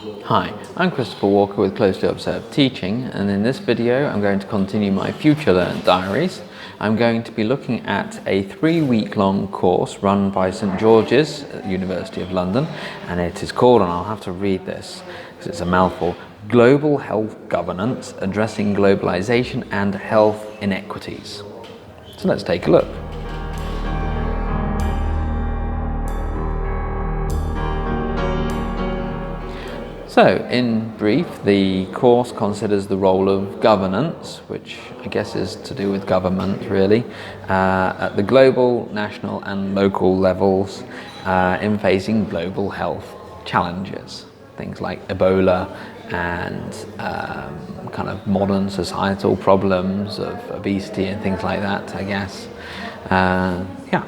Hi, I'm Christopher Walker with Closely Observed Teaching, and in this video I'm going to continue my FutureLearn diaries. I'm going to be looking at a 3-week-long course run by St George's at the University of London, and it is called, and I'll have to read this because it's a mouthful, Global Health Governance, Addressing Globalization and Health Inequities. So let's take a look. So, in brief, the course considers the role of governance, which I guess is to do with government really, at the global, national and local levels in facing global health challenges. Things like Ebola and kind of modern societal problems of obesity and things like that, I guess. Yeah.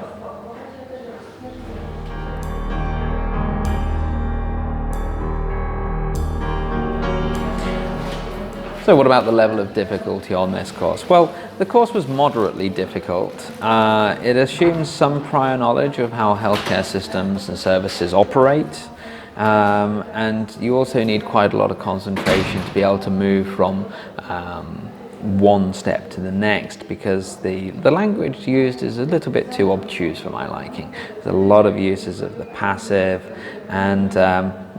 So what about the level of difficulty on this course? Well, the course was moderately difficult. It assumes some prior knowledge of how healthcare systems and services operate, and you also need quite a lot of concentration to be able to move from one step to the next, because the language used is a little bit too obtuse for my liking. There's a lot of uses of the passive, and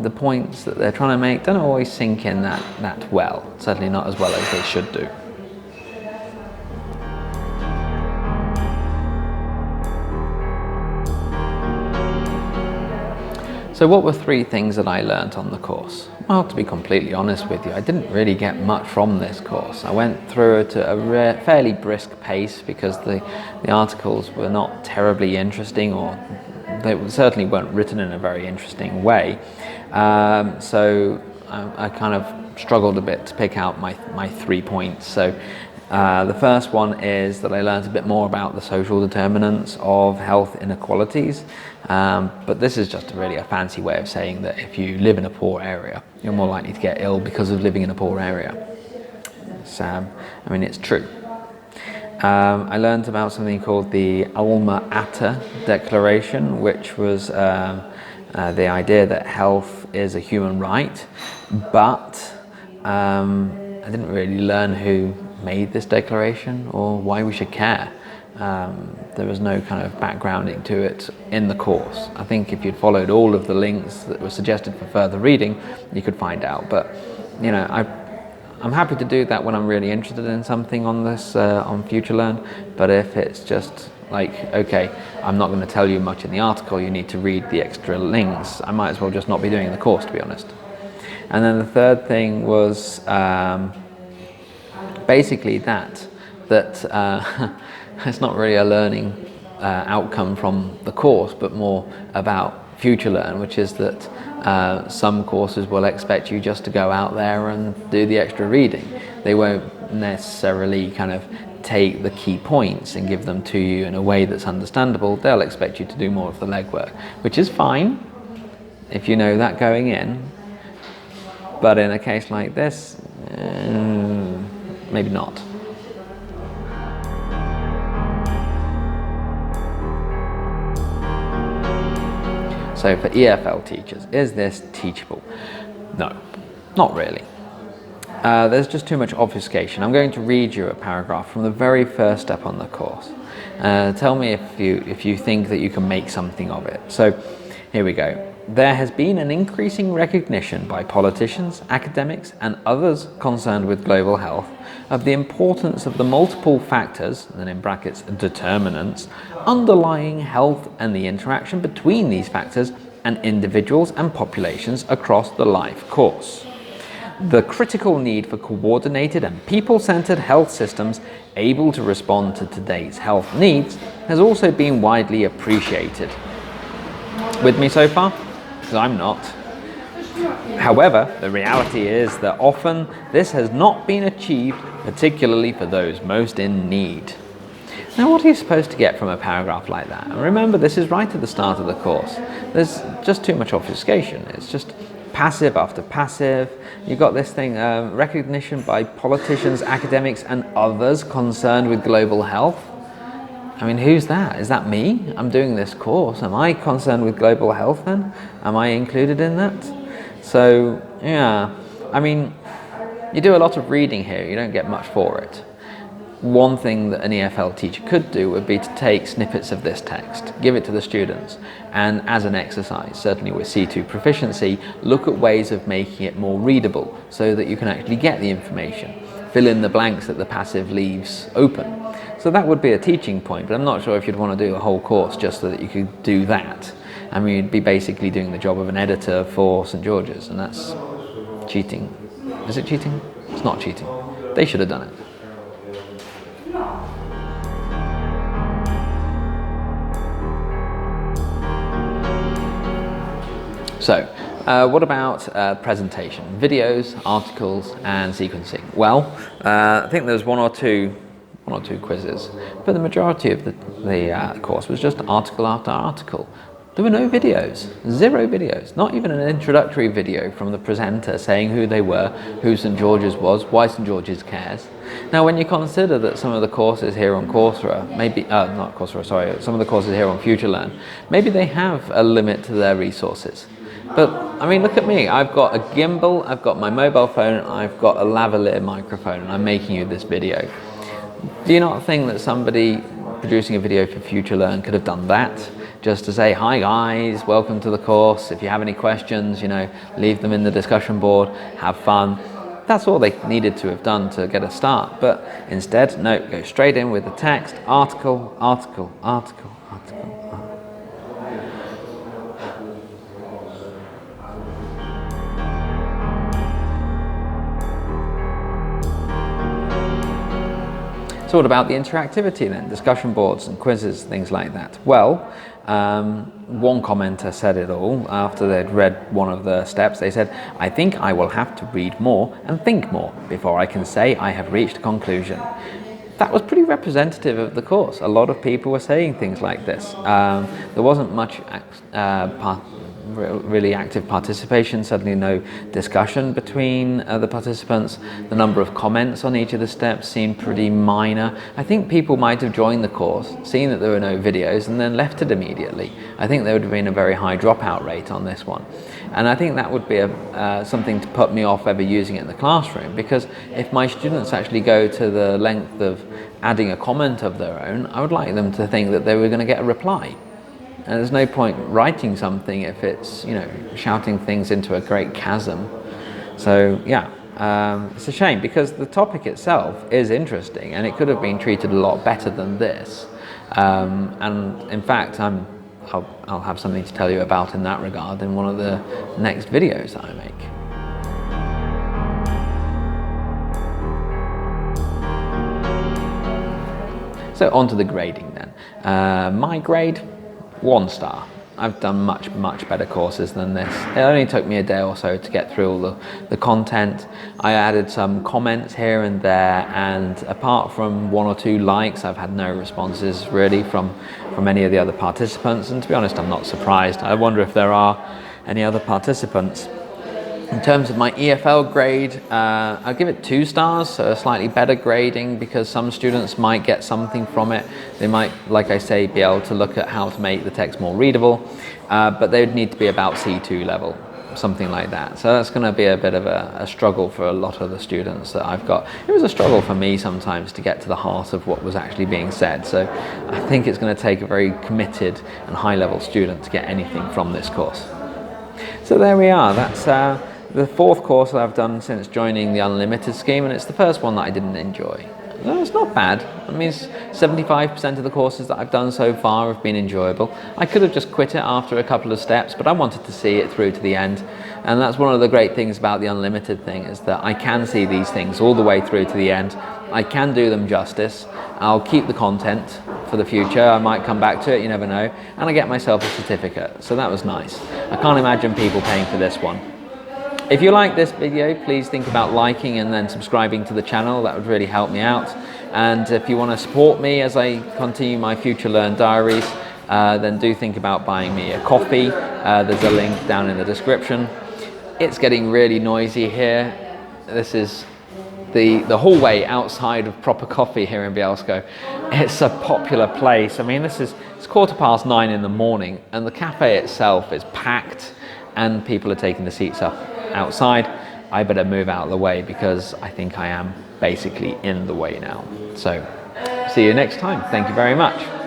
the points that they're trying to make don't always sink in that well, certainly not as well as they should do. So what were 3 things that I learnt on the course? Well, to be completely honest with you, I didn't really get much from this course. I went through it at a fairly brisk pace because the articles were not terribly interesting, or they certainly weren't written in a very interesting way. So I kind of struggled a bit to pick out my 3 points. So the first one is that I learned a bit more about the social determinants of health inequalities, but this is just really a fancy way of saying that if you live in a poor area, you're more likely to get ill because of living in a poor area. So, I mean, it's true. I learned about something called the Alma Ata Declaration, which was the idea that health is a human right, but I didn't really learn who made this declaration or why we should care. There was no kind of backgrounding to it in the course. I think if you'd followed all of the links that were suggested for further reading, you could find out. But you know, I'm happy to do that when I'm really interested in something on this on FutureLearn. But if it's just like, okay, I'm not going to tell you much in the article, you need to read the extra links, I might as well just not be doing the course, to be honest. And then the third thing was basically that it's not really a learning outcome from the course, but more about FutureLearn, which is that some courses will expect you just to go out there and do the extra reading. They won't necessarily kind of take the key points and give them to you in a way that's understandable. They'll expect you to do more of the legwork, which is fine if you know that going in. But in a case like this, maybe not. So for EFL teachers, is this teachable? No, not really. There's just too much obfuscation. I'm going to read you a paragraph from the very first step on the course. Tell me if you think that you can make something of it. So here we go. There has been an increasing recognition by politicians, academics, and others concerned with global health of the importance of the multiple factors, and then in brackets, determinants, underlying health and the interaction between these factors and individuals and populations across the life course. The critical need for coordinated and people-centered health systems able to respond to today's health needs has also been widely appreciated. With me so far? Because I'm not. However, the reality is that often this has not been achieved, particularly for those most in need. Now, what are you supposed to get from a paragraph like that? And remember, this is right at the start of the course. There's just too much obfuscation. It's just passive after passive. You've got this thing, recognition by politicians, academics, and others concerned with global health. I mean, who's that? Is that me? I'm doing this course. Am I concerned with global health then? Am I included in that? So Yeah, I mean, you do a lot of reading here, you don't get much for it. One thing that an EFL teacher could do would be to take snippets of this text, give it to the students, and as an exercise, certainly with C2 proficiency, look at ways of making it more readable so that you can actually get the information. Fill in the blanks that the passive leaves open. So that would be a teaching point, but I'm not sure if you'd want to do a whole course just so that you could do that. I mean, you'd be basically doing the job of an editor for St George's, and that's cheating. Is it cheating? It's not cheating. They should have done it. So, what about presentation? Videos, articles, and sequencing. Well, I think there's one or two quizzes, but the majority of the course was just article after article. There were no videos, 0 videos, not even an introductory video from the presenter saying who they were, who St George's was, why St George's cares. Now, when you consider that some of the courses here on Coursera, some of the courses here on FutureLearn, maybe they have a limit to their resources. But, I mean, look at me. I've got a gimbal, I've got my mobile phone, I've got a lavalier microphone, and I'm making you this video. Do you not think that somebody producing a video for FutureLearn could have done that? Just to say, hi guys, welcome to the course. If you have any questions, leave them in the discussion board, have fun. That's all they needed to have done to get a start. But instead, no, go straight in with the text, article, article, article, article. So what about the interactivity then? Discussion boards and quizzes, things like that. Well, one commenter said it all after they'd read one of the steps. They said, I think I will have to read more and think more before I can say I have reached a conclusion. That was pretty representative of the course. A lot of people were saying things like this. There wasn't much really active participation, certainly no discussion between the participants. The number of comments on each of the steps seemed pretty minor. I think people might have joined the course, seen that there were no videos, and then left it immediately. I think there would have been a very high dropout rate on this one. And I think that would be something to put me off ever using it in the classroom, because if my students actually go to the length of adding a comment of their own, I would like them to think that they were going to get a reply. And there's no point writing something if it's, shouting things into a great chasm. So yeah, it's a shame because the topic itself is interesting and it could have been treated a lot better than this. And in fact, I'll have something to tell you about in that regard in one of the next videos that I make. So on to the grading then. My grade, 1 star. I've done much better courses than this. It only took me a day or so to get through all the content. I added some comments here and there, and apart from 1 or 2 likes, I've had no responses really from any of the other participants, and to be honest, I'm not surprised. I wonder if there are any other participants. In terms of my EFL grade, I'll give it 2 stars, so a slightly better grading because some students might get something from it. They might, like I say, be able to look at how to make the text more readable, but they would need to be about C2 level, something like that. So that's going to be a bit of a struggle for a lot of the students that I've got. It was a struggle for me sometimes to get to the heart of what was actually being said. So I think it's going to take a very committed and high-level student to get anything from this course. So there we are. That's the 4th course that I've done since joining the Unlimited scheme, and it's the first one that I didn't enjoy. No, it's not bad. I mean, 75% of the courses that I've done so far have been enjoyable. I could have just quit it after a couple of steps, but I wanted to see it through to the end. And that's one of the great things about the Unlimited thing, is that I can see these things all the way through to the end. I can do them justice. I'll keep the content for the future. I might come back to it, you never know. And I get myself a certificate. So that was nice. I can't imagine people paying for this one. If you like this video, please think about liking and then subscribing to the channel. That would really help me out. And if you want to support me as I continue my FutureLearn diaries, then do think about buying me a coffee. There's a link down in the description. It's getting really noisy here. This is the hallway outside of Proper Coffee here in Bielsko. It's a popular place. I mean, it's 9:15 in the morning and the cafe itself is packed and people are taking the seats up outside, I better move out of the way because I think I am basically in the way now. So see you next time. Thank you very much.